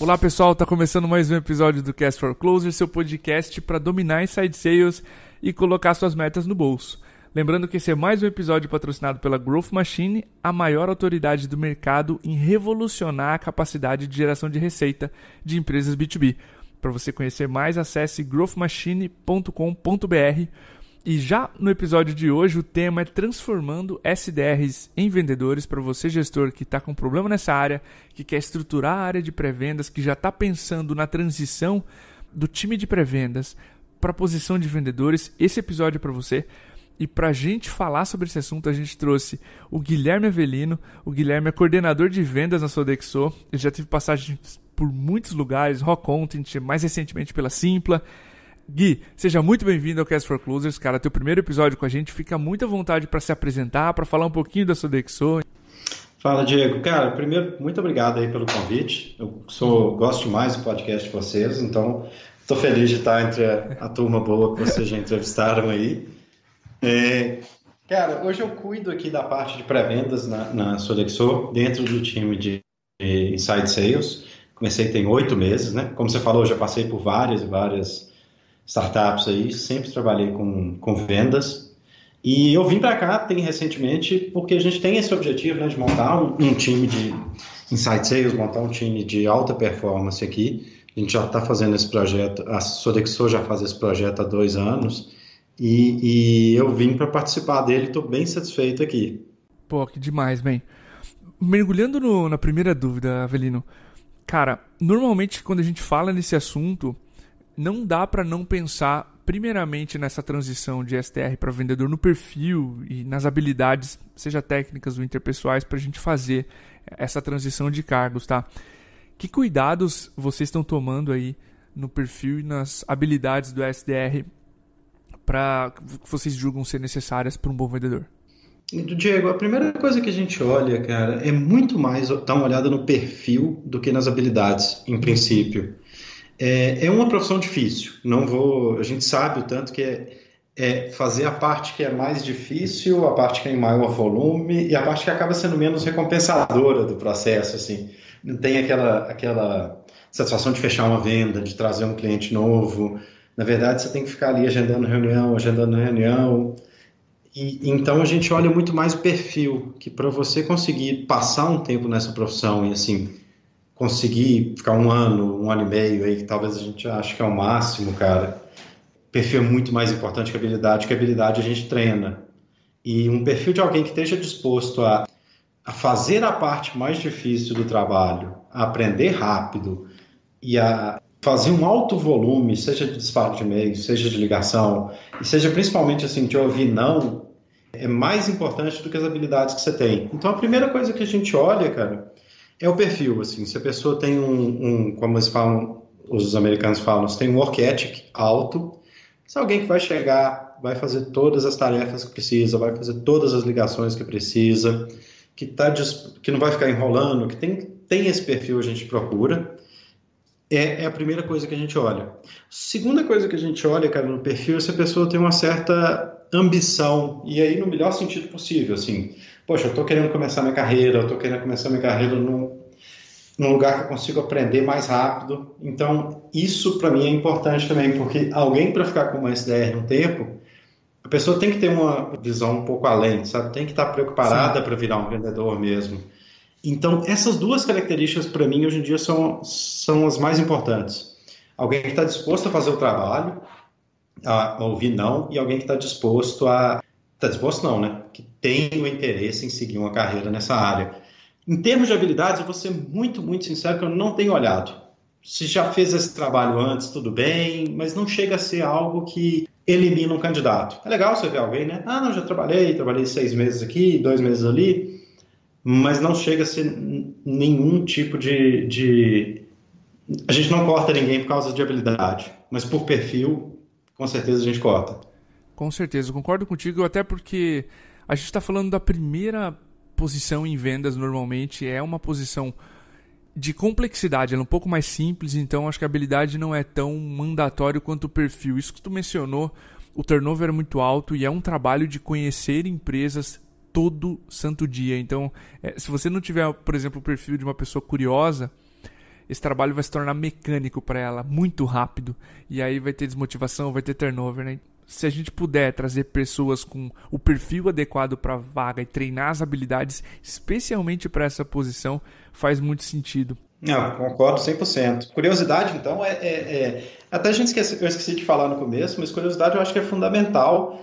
Olá pessoal, está começando mais um episódio do Cast for Closer, seu podcast para dominar inside sales e colocar suas metas no bolso. Lembrando que esse é mais um episódio patrocinado pela Growth Machine, a maior autoridade do mercado em revolucionar a capacidade de geração de receita de empresas B2B. Para você conhecer mais, acesse growthmachine.com.br. E já no episódio de hoje, o tema é transformando SDRs em vendedores para você, gestor, que está com problema nessa área, que quer estruturar a área de pré-vendas, que já está pensando na transição do time de pré-vendas para a posição de vendedores. Esse episódio é para você. E para a gente falar sobre esse assunto, a gente trouxe o Guilherme Avelino. O Guilherme é coordenador de vendas na Sodexo. Ele já teve passagem por muitos lugares, Rock Content, mais recentemente pela Simpla. Gui, seja muito bem-vindo ao Cast for Closers, cara. Teu primeiro episódio com a gente, fica muito à vontade para se apresentar, para falar um pouquinho da Sodexo. Fala, Diego. Cara, primeiro, muito obrigado aí pelo convite. Eu gosto demais do podcast de vocês, então estou feliz de estar entre a turma boa que vocês já entrevistaram aí. Cara, hoje eu cuido aqui da parte de pré-vendas na Sodexo, dentro do time de Inside Sales. Comecei tem 8 meses, né? Como você falou, eu já passei por várias startups aí, sempre trabalhei com vendas. E eu vim para cá recentemente porque a gente tem esse objetivo, né, de montar um time de Inside Sales, montar um time de alta performance aqui. A gente já está fazendo esse projeto, a Sodexo já faz esse projeto há 2 anos e eu vim para participar dele, estou bem satisfeito aqui. Pô, que demais, bem. Mergulhando na primeira dúvida, Avelino, cara, normalmente quando a gente fala nesse assunto, não dá para não pensar primeiramente nessa transição de SDR para vendedor, no perfil e nas habilidades, seja técnicas ou interpessoais, para a gente fazer essa transição de cargos, tá? Que cuidados vocês estão tomando aí no perfil e nas habilidades do SDR que vocês julgam ser necessárias para um bom vendedor? Diego, a primeira coisa que a gente olha, cara, é muito mais dar uma olhada no perfil do que nas habilidades, em princípio. É uma profissão difícil, a gente sabe o tanto que é fazer a parte que é mais difícil, a parte que é em maior volume e a parte que acaba sendo menos recompensadora do processo, assim. Não tem aquela satisfação de fechar uma venda, de trazer um cliente novo. Na verdade, você tem que ficar ali agendando reunião. E então a gente olha muito mais o perfil, que para você conseguir passar um tempo nessa profissão e assim conseguir ficar um ano e meio aí, que talvez a gente ache que é o máximo, cara. Perfil é muito mais importante que a habilidade a gente treina. E um perfil de alguém que esteja disposto a fazer a parte mais difícil do trabalho, a aprender rápido e a fazer um alto volume, seja de disparo de e-mail, seja de ligação, e seja principalmente assim, de ouvir não, é mais importante do que as habilidades que você tem. Então a primeira coisa que a gente olha, cara, é o perfil, assim, se a pessoa tem como eles falam, os americanos falam, se tem um work ethic alto, se é alguém que vai chegar, vai fazer todas as tarefas que precisa, vai fazer todas as ligações que precisa, que não vai ficar enrolando, que tem esse perfil a gente procura, é a primeira coisa que a gente olha. Segunda coisa que a gente olha, cara, no perfil é se a pessoa tem uma certa ambição, e aí no melhor sentido possível, assim, poxa, eu estou querendo começar minha carreira num lugar que eu consigo aprender mais rápido. Então, isso para mim é importante também, porque alguém para ficar com uma SDR um tempo, a pessoa tem que ter uma visão um pouco além, sabe? Tem que estar preparada para virar um vendedor mesmo. Então, essas duas características para mim hoje em dia são as mais importantes. Alguém que está disposto a fazer o trabalho, a ouvir não, e alguém que está disposto não, né? Que tem o interesse em seguir uma carreira nessa área. Em termos de habilidades, eu vou ser muito, muito sincero que eu não tenho olhado. Se já fez esse trabalho antes, tudo bem, mas não chega a ser algo que elimina um candidato. É legal você ver alguém, né? Ah, não, já trabalhei 6 meses aqui, 2 meses ali, mas não chega a ser nenhum tipo de... A gente não corta ninguém por causa de habilidade, mas por perfil, com certeza a gente corta. Com certeza, eu concordo contigo, até porque a gente está falando da primeira posição em vendas normalmente, é uma posição de complexidade, ela é um pouco mais simples, então acho que a habilidade não é tão mandatório quanto o perfil. Isso que tu mencionou, o turnover é muito alto e é um trabalho de conhecer empresas todo santo dia. Então, se você não tiver, por exemplo, o perfil de uma pessoa curiosa, esse trabalho vai se tornar mecânico para ela, muito rápido. E aí vai ter desmotivação, vai ter turnover, né? Se a gente puder trazer pessoas com o perfil adequado para a vaga e treinar as habilidades, especialmente para essa posição, faz muito sentido. Não, concordo 100%. Curiosidade, então, até eu esqueci de falar no começo, mas curiosidade eu acho que é fundamental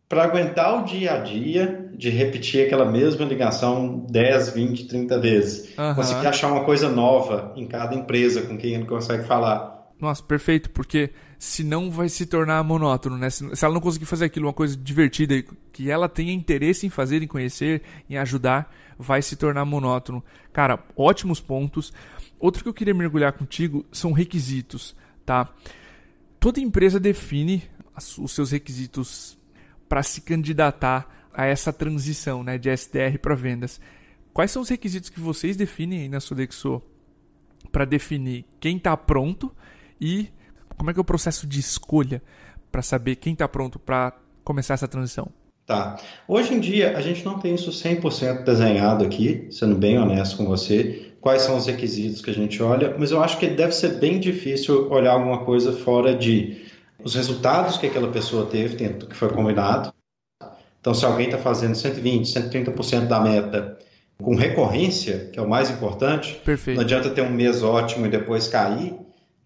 para aguentar o dia a dia de repetir aquela mesma ligação 10, 20, 30 vezes. Conseguir Aham. achar uma coisa nova em cada empresa com quem ele consegue falar. Nossa, perfeito, porque senão vai se tornar monótono, né? Se ela não conseguir fazer aquilo, uma coisa divertida, que ela tenha interesse em fazer, em conhecer, em ajudar, vai se tornar monótono. Cara, ótimos pontos. Outro que eu queria mergulhar contigo são requisitos, tá? Toda empresa define os seus requisitos para se candidatar a essa transição, né, de SDR para vendas. Quais são os requisitos que vocês definem aí na Sodexo para definir quem está pronto e como é que é o processo de escolha para saber quem está pronto para começar essa transição? Tá. Hoje em dia, a gente não tem isso 100% desenhado aqui, sendo bem honesto com você, quais são os requisitos que a gente olha, mas eu acho que deve ser bem difícil olhar alguma coisa fora de os resultados que aquela pessoa teve dentro do que foi combinado. Então, se alguém está fazendo 120, 130% da meta com recorrência, que é o mais importante, não Perfeito. adianta ter um mês ótimo e depois cair,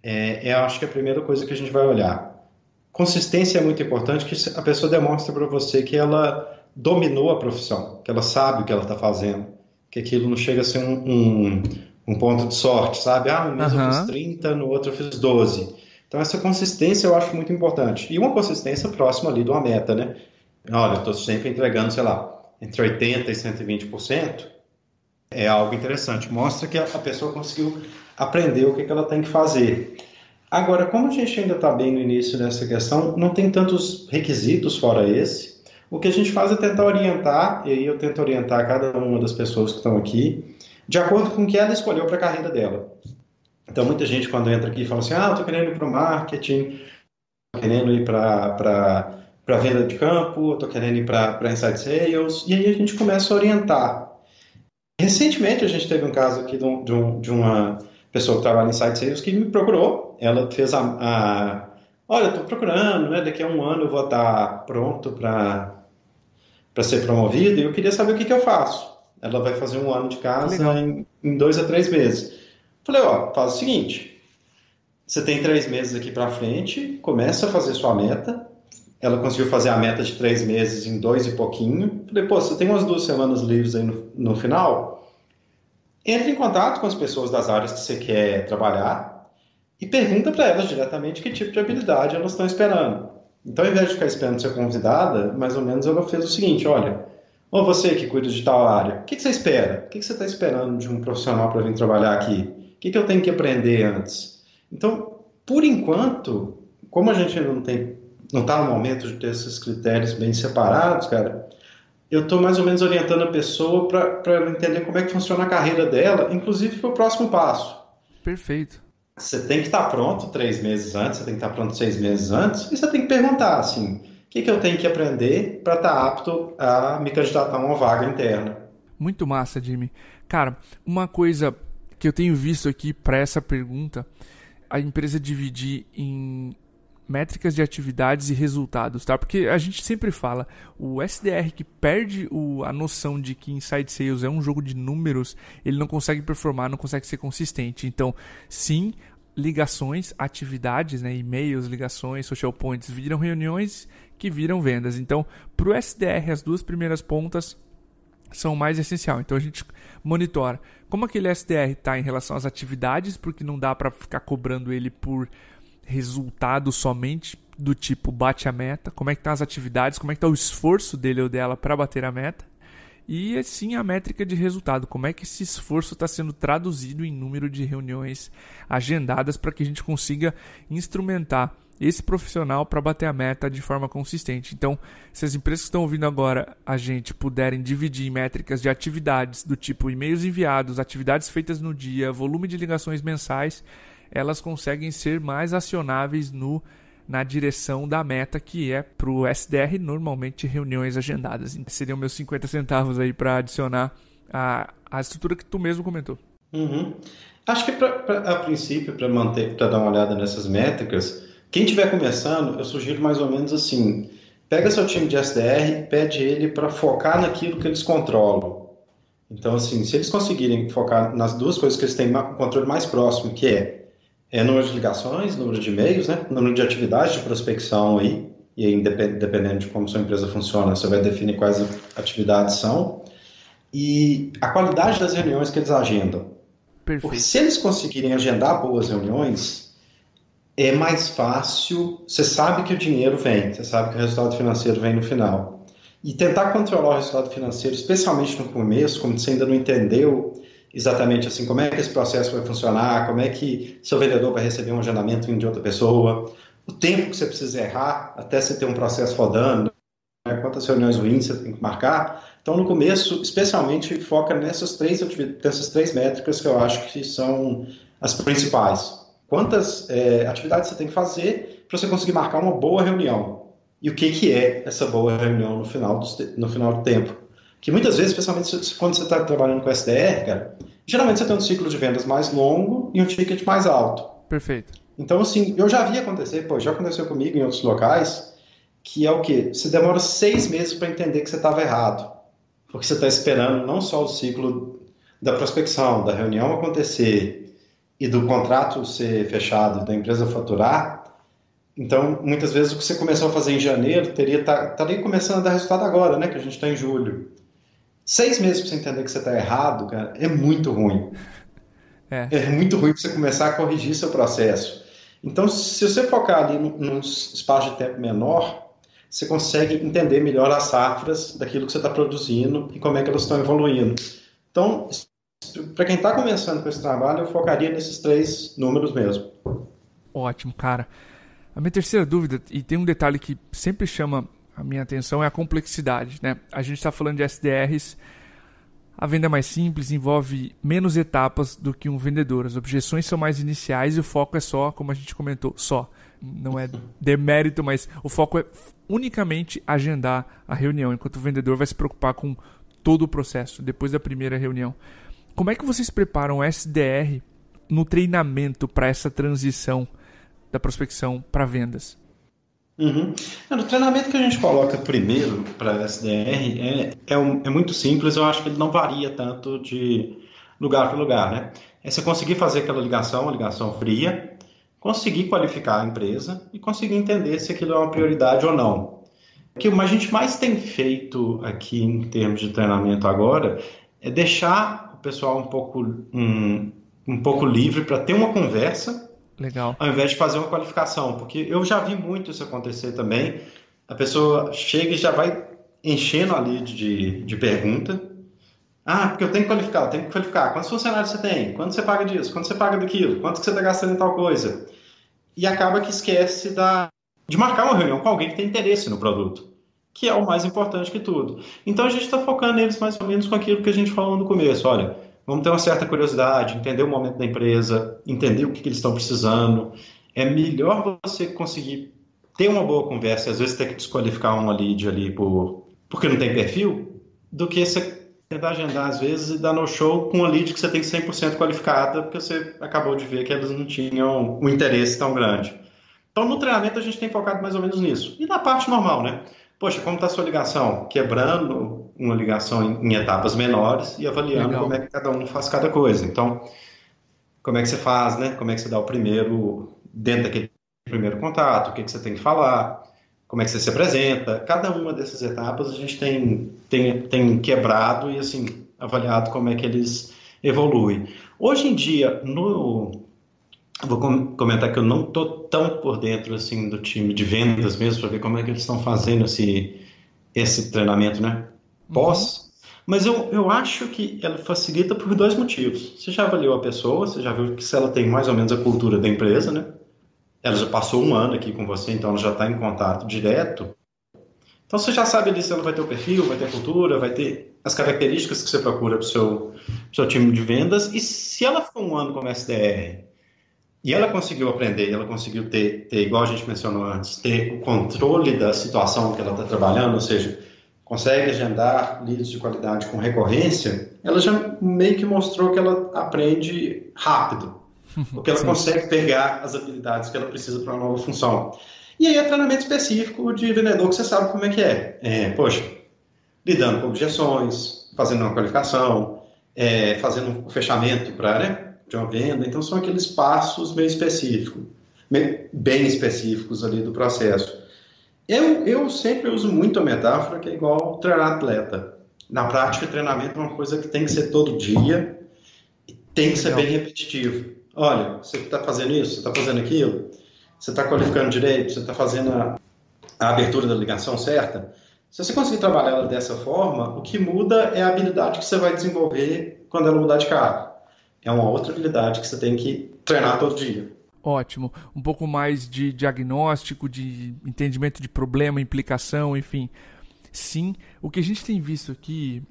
eu acho que é a primeira coisa que a gente vai olhar. Consistência é muito importante, que a pessoa demonstra para você que ela dominou a profissão, que ela sabe o que ela está fazendo, que aquilo não chega a ser um ponto de sorte, sabe? Ah, um mês eu fiz Aham. 30, no outro eu fiz 12. Então, essa consistência eu acho muito importante. E uma consistência próxima ali de uma meta, né? Olha, eu estou sempre entregando, sei lá, entre 80% e 120%, é algo interessante. Mostra que a pessoa conseguiu aprender o que ela tem que fazer. Agora, como a gente ainda está bem no início dessa questão, não tem tantos requisitos fora esse. O que a gente faz é tentar orientar, e aí eu tento orientar cada uma das pessoas que estão aqui, de acordo com o que ela escolheu para a carreira dela. Então, muita gente quando entra aqui fala assim, eu estou querendo ir para o marketing, estou querendo ir para venda de campo, estou querendo ir para inside sales, e aí a gente começa a orientar. Recentemente a gente teve um caso aqui de uma pessoa que trabalha em inside sales que me procurou, ela fez olha, estou procurando, né, daqui a um ano eu vou estar pronto para ser promovido e eu queria saber o que eu faço. Ela vai fazer um ano de Que casa legal. em 2 a 3 meses. Falei, ó, faz o seguinte, você tem 3 meses aqui para frente, começa a fazer sua meta. Ela conseguiu fazer a meta de 3 meses em 2 e pouquinho. Falei, pô, você tem umas 2 semanas livres aí no final? Entre em contato com as pessoas das áreas que você quer trabalhar e pergunta para elas diretamente que tipo de habilidade elas estão esperando. Então, ao invés de ficar esperando ser convidada, mais ou menos ela fez o seguinte, olha, ou você que cuida de tal área, o que você espera? O que você está esperando de um profissional para vir trabalhar aqui? O que eu tenho que aprender antes? Então, por enquanto, como a gente ainda não está no momento de ter esses critérios bem separados, cara, eu estou mais ou menos orientando a pessoa para ela entender como é que funciona a carreira dela, inclusive para o próximo passo. Perfeito. Você tem que estar pronto 3 meses antes, você tem que estar pronto 6 meses antes, e você tem que perguntar assim, o que eu tenho que aprender para estar apto a me candidatar a uma vaga interna. Muito massa, Jimmy. Cara, uma coisa que eu tenho visto aqui para essa pergunta, a empresa dividir em métricas de atividades e resultados, tá? Porque a gente sempre fala, o SDR que perde a noção de que inside sales é um jogo de números, ele não consegue performar, não consegue ser consistente. Então, sim, ligações, atividades, né, e-mails, ligações, social points, viram reuniões que viram vendas. Então, para o SDR, as duas primeiras pontas são o mais essencial. Então a gente monitora como aquele SDR está em relação às atividades, porque não dá para ficar cobrando ele por resultado somente do tipo bate a meta, como é que estão as atividades, como é que está o esforço dele ou dela para bater a meta, e assim a métrica de resultado, como é que esse esforço está sendo traduzido em número de reuniões agendadas para que a gente consiga instrumentar esse profissional para bater a meta de forma consistente. Então, se as empresas que estão ouvindo agora a gente puderem dividir em métricas de atividades do tipo e-mails enviados, atividades feitas no dia, volume de ligações mensais, elas conseguem ser mais acionáveis na direção da meta, que é para o SDR normalmente reuniões agendadas. Seriam meus 50 centavos aí para adicionar a estrutura que tu mesmo comentou. Uhum. Acho que a princípio, para manter, para dar uma olhada nessas métricas, quem estiver começando, eu sugiro mais ou menos assim: pega seu time de SDR, pede ele para focar naquilo que eles controlam. Então, assim, se eles conseguirem focar nas duas coisas que eles têm um controle mais próximo, que é número de ligações, número de e-mails, né? Número de atividades de prospecção aí, e aí, dependendo de como sua empresa funciona, você vai definir quais atividades são, e a qualidade das reuniões que eles agendam. Porque Perfeito. se eles conseguirem agendar boas reuniões, é mais fácil, você sabe que o dinheiro vem, você sabe que o resultado financeiro vem no final. E tentar controlar o resultado financeiro, especialmente no começo, como você ainda não entendeu exatamente assim como é que esse processo vai funcionar, como é que seu vendedor vai receber um agendamento vindo de outra pessoa, o tempo que você precisa errar até você ter um processo rodando, né, quantas reuniões ruins você tem que marcar. Então, no começo, especialmente, foca nessas três métricas que eu acho que são as principais. Quantas atividades você tem que fazer para você conseguir marcar uma boa reunião? E o que é essa boa reunião no final do tempo? Que muitas vezes, especialmente quando você está trabalhando com SDR, cara, geralmente você tem um ciclo de vendas mais longo e um ticket mais alto. Perfeito. Então, assim, eu já vi acontecer, já aconteceu comigo em outros locais, que é o quê? Você demora 6 meses para entender que você estava errado. Porque você está esperando não só o ciclo da prospecção, da reunião acontecer e do contrato ser fechado, da empresa faturar. Então, muitas vezes o que você começou a fazer em janeiro estaria começando a dar resultado agora, né? Que a gente está em julho. 6 meses para você entender que você está errado, cara, é muito ruim. É. É muito ruim para você começar a corrigir seu processo. Então, se você focar ali num espaço de tempo menor, você consegue entender melhor as safras daquilo que você está produzindo e como é que elas estão evoluindo. Então, para quem está começando com esse trabalho, eu focaria nesses 3 números mesmo. Ótimo, cara. A minha terceira dúvida, e tem um detalhe que sempre chama a minha atenção, é a complexidade, né? A gente está falando de SDRs, a venda é mais simples, envolve menos etapas do que um vendedor. As objeções são mais iniciais e o foco é só, como a gente comentou, só. Não é demérito, mas o foco é unicamente agendar a reunião, enquanto o vendedor vai se preocupar com todo o processo, depois da primeira reunião. Como é que vocês preparam o SDR no treinamento para essa transição da prospecção para vendas? Uhum. No treinamento que a gente coloca primeiro para SDR é muito simples, eu acho que ele não varia tanto de lugar para lugar, né? É você conseguir fazer aquela ligação, a ligação fria, conseguir qualificar a empresa e conseguir entender se aquilo é uma prioridade ou não. O que a gente mais tem feito aqui em termos de treinamento agora é deixar o pessoal um pouco livre para ter uma conversa Legal. ao invés de fazer uma qualificação, porque eu já vi muito isso acontecer também. A pessoa chega e já vai enchendo a lead de pergunta. Ah, porque eu tenho que qualificar, eu tenho que qualificar. Quantos funcionários você tem? Quanto você paga disso? Quanto você paga daquilo? Quanto que você está gastando em tal coisa? E acaba que esquece de marcar uma reunião com alguém que tem interesse no produto, que é o mais importante que tudo. Então a gente está focando neles mais ou menos com aquilo que a gente falou no começo. Olha, vamos ter uma certa curiosidade, entender o momento da empresa, entender o que eles estão precisando. É melhor você conseguir ter uma boa conversa e às vezes ter que desqualificar uma lead ali porque não tem perfil, do que você tentar agendar às vezes e dar no show com uma lead que você tem 100% qualificada, porque você acabou de ver que elas não tinham um interesse tão grande. Então, no treinamento, a gente tem focado mais ou menos nisso. E na parte normal, né? Poxa, como está a sua ligação? Quebrando uma ligação em etapas menores e avaliando como Legal. é que cada um faz cada coisa. Então, como é que você faz, né? Como é que você dá o primeiro, dentro daquele primeiro contato, o que você tem que falar, como é que você se apresenta. Cada uma dessas etapas a gente tem quebrado e, assim, avaliado como é que eles evoluem. Hoje em dia, vou comentar que eu não estou tão por dentro assim do time de vendas mesmo para ver como é que eles estão fazendo esse treinamento, né? Uhum. Mas eu acho que ela facilita por dois motivos. Você já avaliou a pessoa, você já viu que se ela tem mais ou menos a cultura da empresa, né? Ela já passou um ano aqui com você, então ela já está em contato direto. Então você já sabe ali se ela vai ter o perfil, vai ter a cultura, vai ter as características que você procura para o seu time de vendas. E se ela ficou um ano como SDR e ela conseguiu aprender, ela conseguiu igual a gente mencionou antes, ter o controle da situação que ela está trabalhando, ou seja, consegue agendar leads de qualidade com recorrência, ela já meio que mostrou que ela aprende rápido, porque ela consegue pegar as habilidades que ela precisa para uma nova função. E aí é treinamento específico de vendedor que você sabe como é que é. Poxa, lidando com objeções, fazendo uma qualificação, fazendo um fechamento de uma venda. Então são aqueles passos bem específicos ali do processo. Eu sempre uso muito a metáfora que é igual treinar atleta. Na prática, treinamento é uma coisa que tem que ser todo dia e tem que ser bem repetitivo. Olha, você está fazendo isso, você está fazendo aquilo, você está qualificando direito, você está fazendo a abertura da ligação certa. Se você conseguir trabalhar ela dessa forma, o que muda é a habilidade que você vai desenvolver quando ela mudar de cargo. É uma outra habilidade que você tem que treinar todo dia. Ótimo. Um pouco mais de diagnóstico, de entendimento de problema, implicação, enfim. Sim, o que a gente tem visto aqui,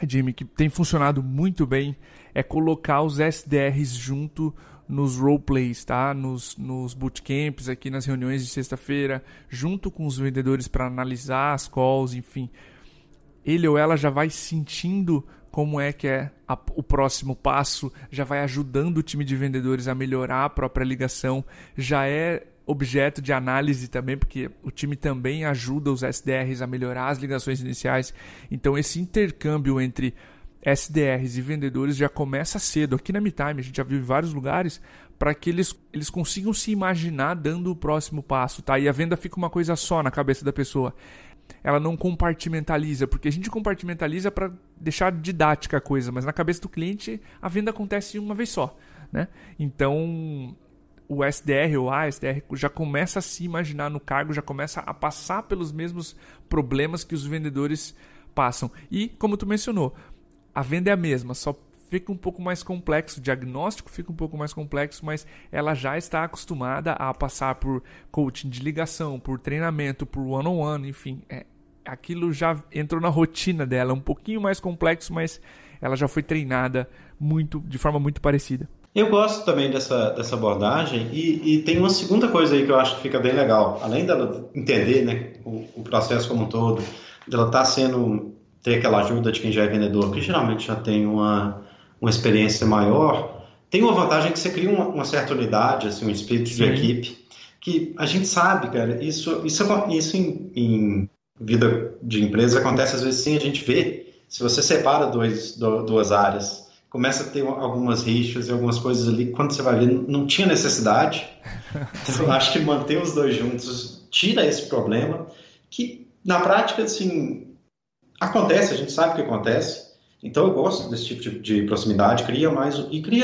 Jimmy, que tem funcionado muito bem, é colocar os SDRs junto nos roleplays, tá? Nos bootcamps, aqui nas reuniões de sexta-feira, junto com os vendedores para analisar as calls, enfim. Ele ou ela já vai sentindo como é que é o próximo passo, já vai ajudando o time de vendedores a melhorar a própria ligação, já é objeto de análise também, porque o time também ajuda os SDRs a melhorar as ligações iniciais. Então esse intercâmbio entre SDRs e vendedores já começa cedo. Aqui na MeTime a gente já viu em vários lugares para que eles consigam se imaginar dando o próximo passo, tá? E a venda fica uma coisa só na cabeça da pessoa. Ela não compartimentaliza, porque a gente compartimentaliza para deixar didática a coisa, mas na cabeça do cliente a venda acontece uma vez só, né? Então o SDR ou a SDR já começa a se imaginar no cargo, já começa a passar pelos mesmos problemas que os vendedores passam. E, como tu mencionou, a venda é a mesma, só fica um pouco mais complexo, o diagnóstico fica um pouco mais complexo, mas ela já está acostumada a passar por coaching de ligação, por treinamento, por one-on-one, enfim, aquilo já entrou na rotina dela, um pouquinho mais complexo, mas ela já foi treinada de forma muito parecida. Eu gosto também dessa abordagem e tem uma segunda coisa aí que eu acho que fica bem legal, além dela entender, né, o processo como um todo, dela ter aquela ajuda de quem já é vendedor, que geralmente já tem uma experiência maior, tem uma vantagem que você cria uma certa unidade, assim, um espírito de equipe, que a gente sabe, cara, isso em vida de empresa acontece às vezes sem a gente ver. Se você separa duas áreas, começa a ter algumas rixas e algumas coisas ali, quando você vai ver, não tinha necessidade. Então, eu acho que manter os dois juntos tira esse problema, que na prática, assim, acontece, a gente sabe o que acontece. Então eu gosto desse tipo de proximidade, cria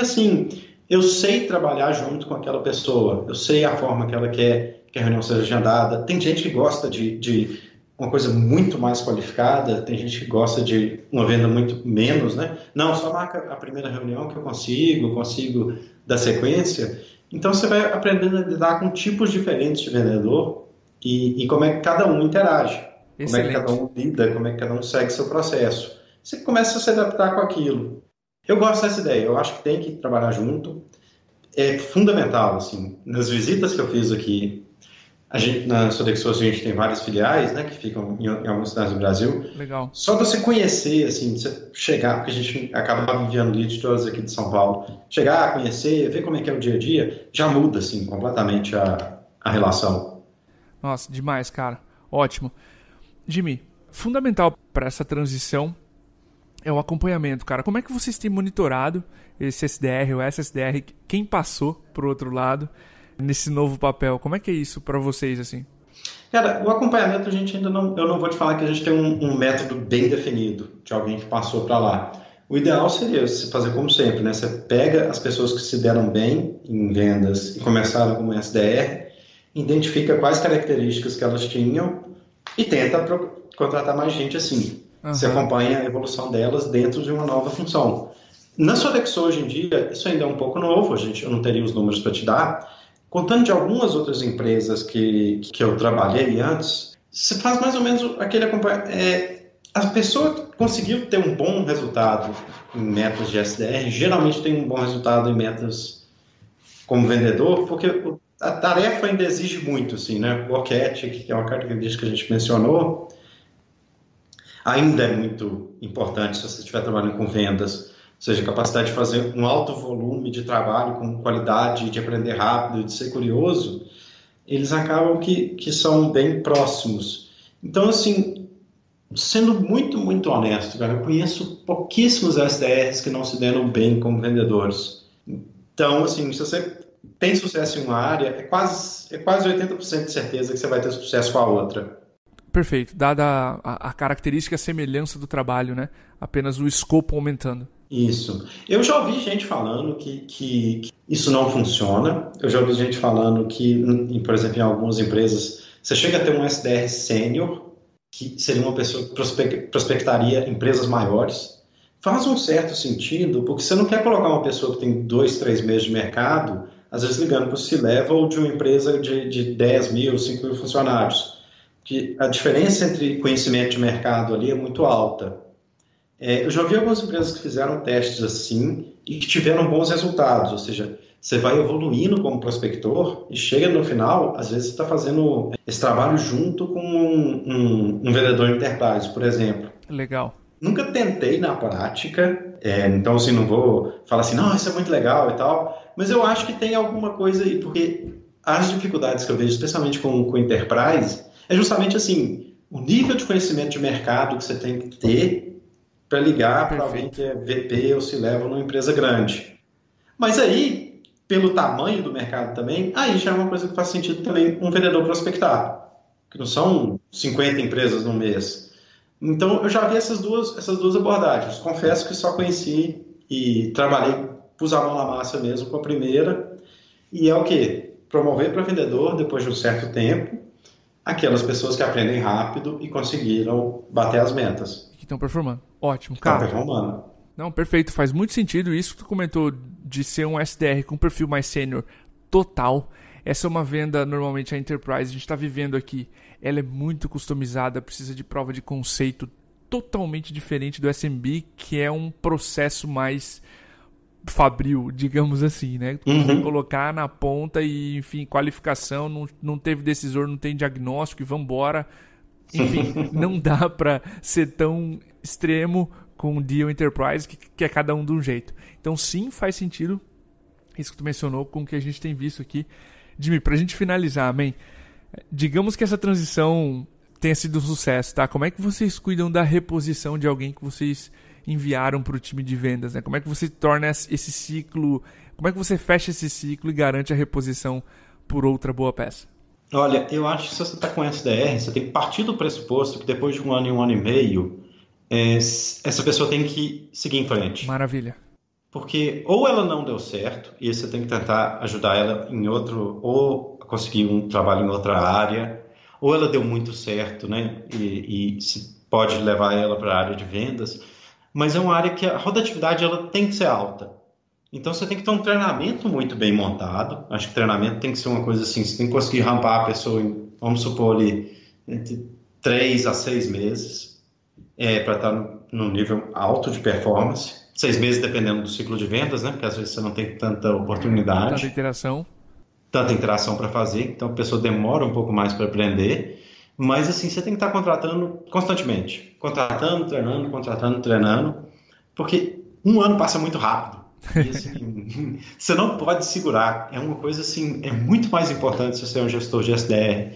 assim, eu sei trabalhar junto com aquela pessoa, eu sei a forma que ela quer que a reunião seja agendada. Tem gente que gosta de uma coisa muito mais qualificada, tem gente que gosta de uma venda muito menos, né? Não, só marca a primeira reunião que eu consigo dar sequência. Então você vai aprendendo a lidar com tipos diferentes de vendedor e como é que cada um interage, como é que cada um lida, como é que cada um segue seu processo. Você começa a se adaptar com aquilo. Eu gosto dessa ideia, eu acho que tem que trabalhar junto. É fundamental, assim, nas visitas que eu fiz aqui, na Sodexo a gente tem várias filiais, né, que ficam em algumas cidades do Brasil. Legal. Só você conhecer, assim, você chegar, porque a gente acaba enviando leads todos aqui de São Paulo, chegar, conhecer, ver como é que é o dia a dia, já muda, assim, completamente a relação. Nossa, demais, cara. Ótimo. Jimmy, fundamental para essa transição é o acompanhamento, cara. Como é que vocês têm monitorado esse SDR ou essa SDR, quem passou pro outro lado nesse novo papel? Como é que é isso para vocês, assim? Cara, o acompanhamento a gente ainda não... Eu não vou te falar que a gente tem um método bem definido de alguém que passou para lá. O ideal seria você fazer como sempre, né? Você pega as pessoas que se deram bem em vendas e começaram como SDR, identifica quais características que elas tinham e tenta contratar mais gente assim. Uhum. Você acompanha a evolução delas dentro de uma nova função. Na Sodexo hoje em dia, isso ainda é um pouco novo, eu não teria os números para te dar. Contando de algumas outras empresas que eu trabalhei antes, você faz mais ou menos aquele acompanhamento. A pessoa conseguiu ter um bom resultado em metas de SDR, geralmente tem um bom resultado em metas como vendedor, porque a tarefa ainda exige muito, assim, né? O work ethic, que é uma característica que a gente mencionou, ainda é muito importante se você estiver trabalhando com vendas, ou seja, a capacidade de fazer um alto volume de trabalho com qualidade, de aprender rápido, de ser curioso, eles acabam que são bem próximos. Então, assim, sendo muito, muito honesto, cara, eu conheço pouquíssimos SDRs que não se deram bem como vendedores. Então, assim, se você tem sucesso em uma área, é quase 80% de certeza que você vai ter sucesso com a outra. Perfeito. Dada a característica e a semelhança do trabalho, né? Apenas o escopo aumentando. Isso. Eu já ouvi gente falando que isso não funciona. Eu já ouvi gente falando que, por exemplo, em algumas empresas, você chega a ter um SDR sênior, que seria uma pessoa que prospectaria empresas maiores. Faz um certo sentido, porque você não quer colocar uma pessoa que tem 2, 3 meses de mercado, às vezes ligando para o C-Level de uma empresa de 10 mil, 5 mil funcionários. Que a diferença entre conhecimento de mercado ali é muito alta. Eu já vi algumas empresas que fizeram testes assim e que tiveram bons resultados, ou seja, você vai evoluindo como prospector e chega no final, às vezes você está fazendo esse trabalho junto com um vendedor enterprise, por exemplo. Legal. Nunca tentei na prática, então assim, não vou falar assim, não, isso é muito legal e tal, mas eu acho que tem alguma coisa aí, porque as dificuldades que eu vejo, especialmente com enterprise, é justamente assim, o nível de conhecimento de mercado que você tem que ter para ligar para alguém que é VP ou C-Level numa empresa grande. Mas aí, pelo tamanho do mercado também, aí já é uma coisa que faz sentido também um vendedor prospectar, que não são 50 empresas no mês. Então, eu já vi essas duas abordagens. Confesso que só conheci e trabalhei, pus a mão na massa mesmo com a primeira, e é o quê? Promover para vendedor, depois de um certo tempo, aquelas pessoas que aprendem rápido e conseguiram bater as metas. Que estão performando. Ótimo, Estão cara. performando. Não, perfeito. Faz muito sentido isso que tu comentou de ser um SDR com perfil mais sênior total. Essa é uma venda, normalmente, a Enterprise. A gente está vivendo aqui. Ela é muito customizada, precisa de prova de conceito totalmente diferente do SMB, que é um processo mais fabril, digamos assim, né? Tu consegue colocar na ponta e, enfim, qualificação, não teve decisor, não tem diagnóstico e vambora. Enfim, não dá para ser tão extremo com o Deal Enterprise, que é cada um de um jeito. Então, sim, faz sentido isso que tu mencionou com o que a gente tem visto aqui. Jimmy, pra gente finalizar, man, digamos que essa transição tenha sido um sucesso, tá? Como é que vocês cuidam da reposição de alguém que vocês enviaram para o time de vendas, né? Como é que você torna esse ciclo, como é que você fecha esse ciclo e garante a reposição por outra boa peça? Olha, eu acho que se você está com SDR, você tem que partir do pressuposto que depois de um ano e meio, essa pessoa tem que seguir em frente. Maravilha. Porque ou ela não deu certo, e você tem que tentar ajudar ela em outro, ou conseguir um trabalho em outra área, ou ela deu muito certo, né? E se pode levar ela para a área de vendas, mas é uma área que a rotatividade ela tem que ser alta. Então você tem que ter um treinamento muito bem montado. Acho que treinamento tem que ser uma coisa assim, você tem que conseguir rampar a pessoa em, vamos supor ali, entre 3 a 6 meses, para estar no nível alto de performance. 6 meses dependendo do ciclo de vendas, né? Porque às vezes você não tem tanta oportunidade. Tanta interação para fazer, então a pessoa demora um pouco mais para aprender. Mas assim, você tem que estar contratando constantemente. Contratando, treinando. Porque um ano passa muito rápido. E, assim, você não pode segurar. É uma coisa assim, é muito mais importante se você é um gestor de SDR,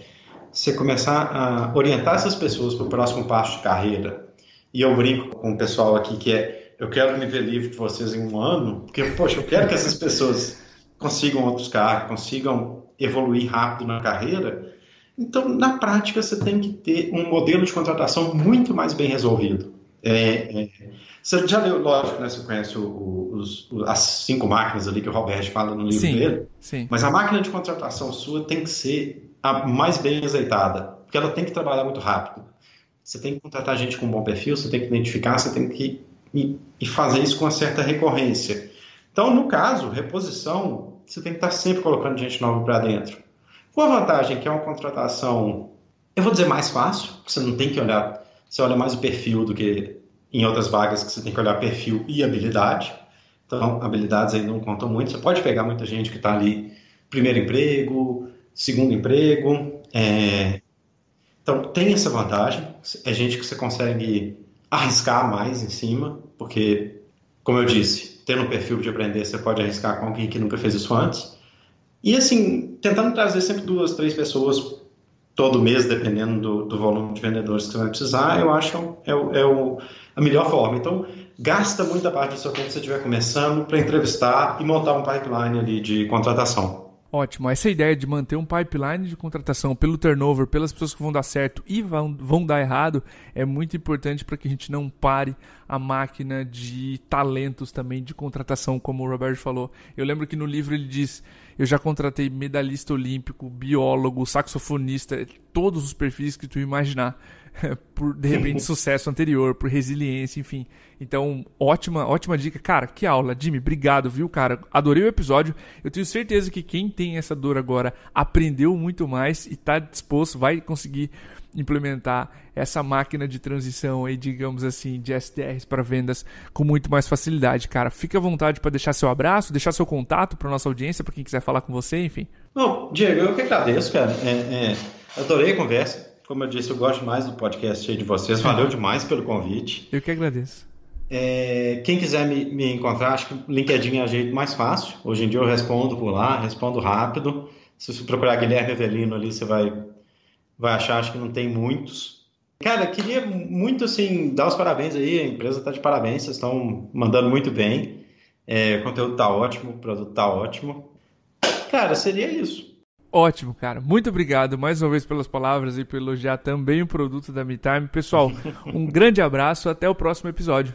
você começar a orientar essas pessoas para o próximo passo de carreira. E eu brinco com o pessoal aqui que eu quero me ver livre de vocês em um ano, porque, poxa, eu quero que essas pessoas consigam outros cargos, consigam evoluir rápido na carreira. Então, na prática, você tem que ter um modelo de contratação muito mais bem resolvido. Você já leu, lógico, né? Você conhece as 5 máquinas ali que o Robert fala no livro dele. Sim. Mas a máquina de contratação sua tem que ser a mais bem azeitada, porque ela tem que trabalhar muito rápido. Você tem que contratar gente com um bom perfil, você tem que identificar, você tem que ir fazer isso com uma certa recorrência. Então, no caso, reposição, você tem que estar sempre colocando gente nova para dentro. Com a vantagem que é uma contratação, eu vou dizer mais fácil, porque você não tem que olhar, você olha mais o perfil do que em outras vagas que você tem que olhar perfil e habilidade. Então, habilidades aí não contam muito. Você pode pegar muita gente que está ali, primeiro emprego, segundo emprego, Então, tem essa vantagem. É gente que você consegue arriscar mais em cima, porque, como eu disse, tendo um perfil de aprender, você pode arriscar com alguém que nunca fez isso antes. E, assim, tentando trazer sempre 2, 3 pessoas todo mês, dependendo do volume de vendedores que você vai precisar, eu acho que a melhor forma. Então, gasta muita parte do seu tempo se você estiver começando para entrevistar e montar um pipeline ali de contratação. Ótimo, essa ideia de manter um pipeline de contratação pelo turnover, pelas pessoas que vão dar certo e vão dar errado, é muito importante para que a gente não pare a máquina de talentos também de contratação, como o Roberto falou. Eu lembro que no livro ele diz, eu já contratei medalhista olímpico, biólogo, saxofonista, todos os perfis que tu imaginar, por, de repente, sucesso anterior, por resiliência, enfim. Então, ótima dica. Cara, que aula. Jimmy, obrigado, viu, cara? Adorei o episódio. Eu tenho certeza que quem tem essa dor agora aprendeu muito mais e está disposto, vai conseguir implementar essa máquina de transição aí, digamos assim, de SDRs para vendas com muito mais facilidade, cara. Fique à vontade para deixar seu abraço, deixar seu contato para nossa audiência, para quem quiser falar com você, enfim. Bom, Diego, eu que agradeço, cara. Adorei a conversa. Como eu disse, eu gosto mais do podcast aí de vocês. Valeu demais pelo convite. Eu que agradeço. Quem quiser me encontrar, acho que o LinkedIn é o jeito mais fácil. Hoje em dia eu respondo por lá, respondo rápido. Se você procurar Guilherme Avelino ali, você vai achar, acho que não tem muitos. Cara, queria muito, assim, dar os parabéns aí. A empresa está de parabéns, vocês estão mandando muito bem. O conteúdo está ótimo, o produto está ótimo. Cara, seria isso. Ótimo, cara. Muito obrigado mais uma vez pelas palavras e por elogiar também o produto da MeTime. Pessoal, um grande abraço. Até o próximo episódio.